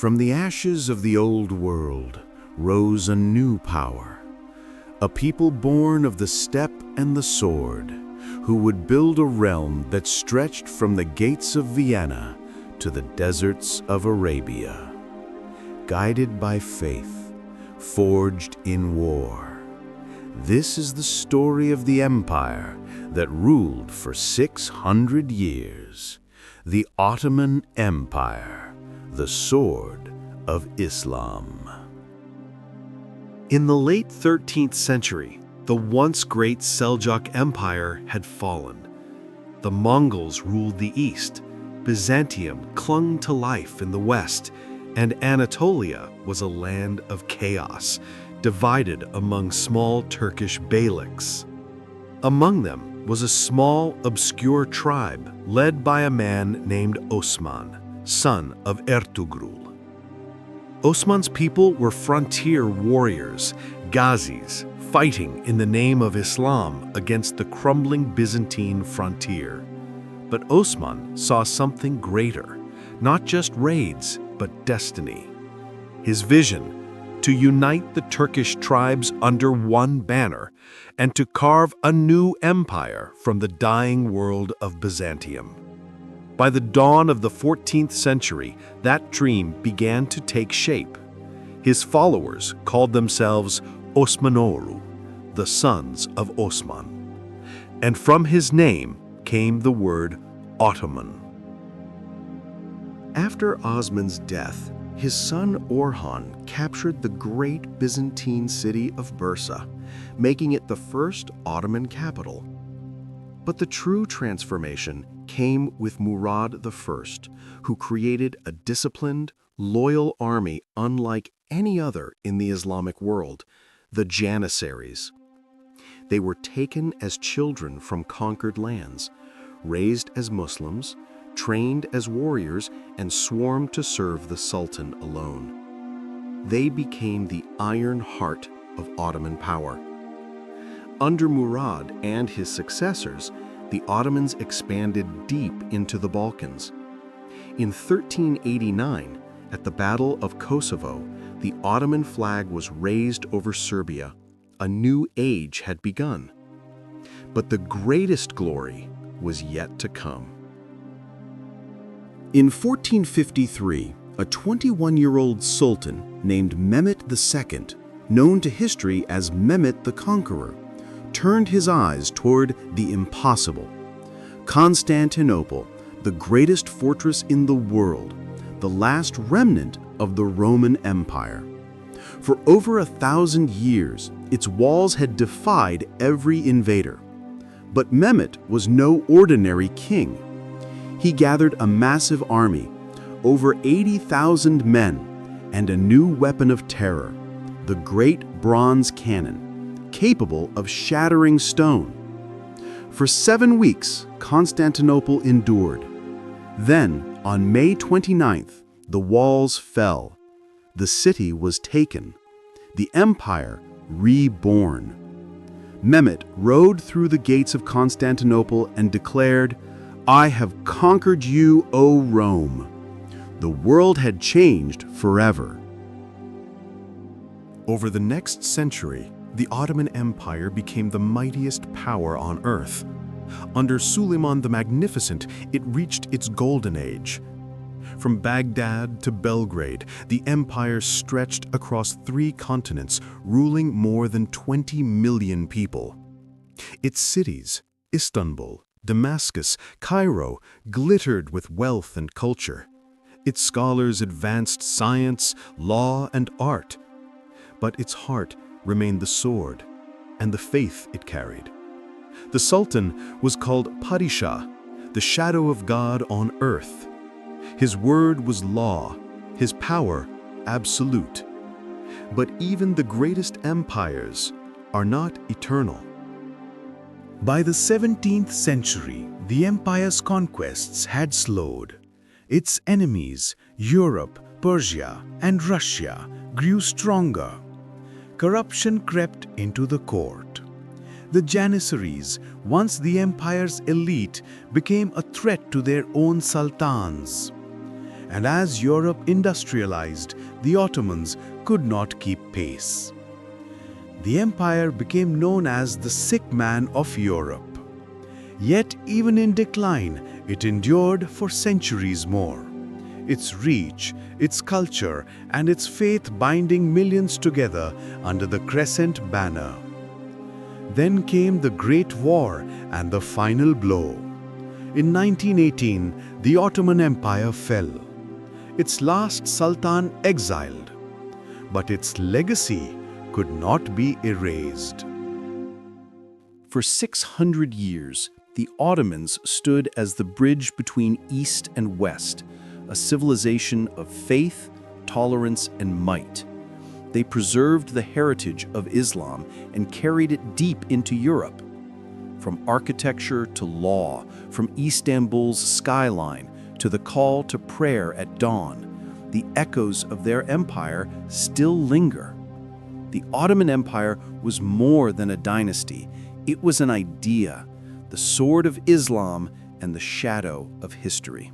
From the ashes of the old world rose a new power, a people born of the steppe and the sword, who would build a realm that stretched from the gates of Vienna to the deserts of Arabia. Guided by faith, forged in war. This is the story of the empire that ruled for 600 years, the Ottoman Empire, the sword of Islam. In the late 13th century, the once great Seljuk Empire had fallen. The Mongols ruled the east, Byzantium clung to life in the west, and Anatolia was a land of chaos, divided among small Turkish beyliks. Among them was a small, obscure tribe led by a man named Osman, son of Ertugrul. Osman's people were frontier warriors, Ghazis, fighting in the name of Islam against the crumbling Byzantine frontier. But Osman saw something greater, not just raids, but destiny. His vision, to unite the Turkish tribes under one banner and to carve a new empire from the dying world of Byzantium. By the dawn of the 14th century, that dream began to take shape. His followers called themselves Osmanoru, the sons of Osman. And from his name came the word Ottoman. After Osman's death, his son Orhan captured the great Byzantine city of Bursa, making it the first Ottoman capital. But the true transformation came with Murad I, who created a disciplined, loyal army unlike any other in the Islamic world, the Janissaries. They were taken as children from conquered lands, raised as Muslims, trained as warriors, and sworn to serve the Sultan alone. They became the iron heart of Ottoman power. Under Murad and his successors, the Ottomans expanded deep into the Balkans. In 1389, at the Battle of Kosovo, the Ottoman flag was raised over Serbia. A new age had begun. But the greatest glory was yet to come. In 1453, a 21-year-old sultan named Mehmed II, known to history as Mehmed the Conqueror, turned his eyes toward the impossible. Constantinople, the greatest fortress in the world, the last remnant of the Roman Empire. For over 1,000 years, its walls had defied every invader. But Mehmed was no ordinary king. He gathered a massive army, over 80,000 men, and a new weapon of terror, the great bronze cannon, capable of shattering stone. For 7 weeks, Constantinople endured. Then, on May 29th, the walls fell. The city was taken. The empire reborn. Mehmed rode through the gates of Constantinople and declared, "I have conquered you, O Rome." The world had changed forever. Over the next century, the Ottoman Empire became the mightiest power on earth. Under Suleiman the Magnificent, it reached its golden age. From Baghdad to Belgrade, the empire stretched across 3 continents, ruling more than 20 million people. Its cities, Istanbul, Damascus, Cairo, glittered with wealth and culture. Its scholars advanced science, law, and art. But its heart remained the sword and the faith it carried. The Sultan was called Padishah, the shadow of God on earth. His word was law, his power absolute. But even the greatest empires are not eternal. By the 17th century, the empire's conquests had slowed. Its enemies, Europe, Persia, and Russia, grew stronger. Corruption crept into the court. The Janissaries, once the empire's elite, became a threat to their own sultans. and as Europe industrialized, the Ottomans could not keep pace. The empire became known as the sick man of Europe. Yet, even in decline, it endured for centuries more. Its reach, its culture, and its faith binding millions together under the crescent banner. Then came the Great War and the final blow. In 1918, the Ottoman Empire fell. Its last sultan exiled. But its legacy could not be erased. For 600 years, the Ottomans stood as the bridge between East and West, a civilization of faith, tolerance, and might. They preserved the heritage of Islam and carried it deep into Europe. From architecture to law, from Istanbul's skyline to the call to prayer at dawn, the echoes of their empire still linger. The Ottoman Empire was more than a dynasty. It was an idea, the sword of Islam and the shadow of history.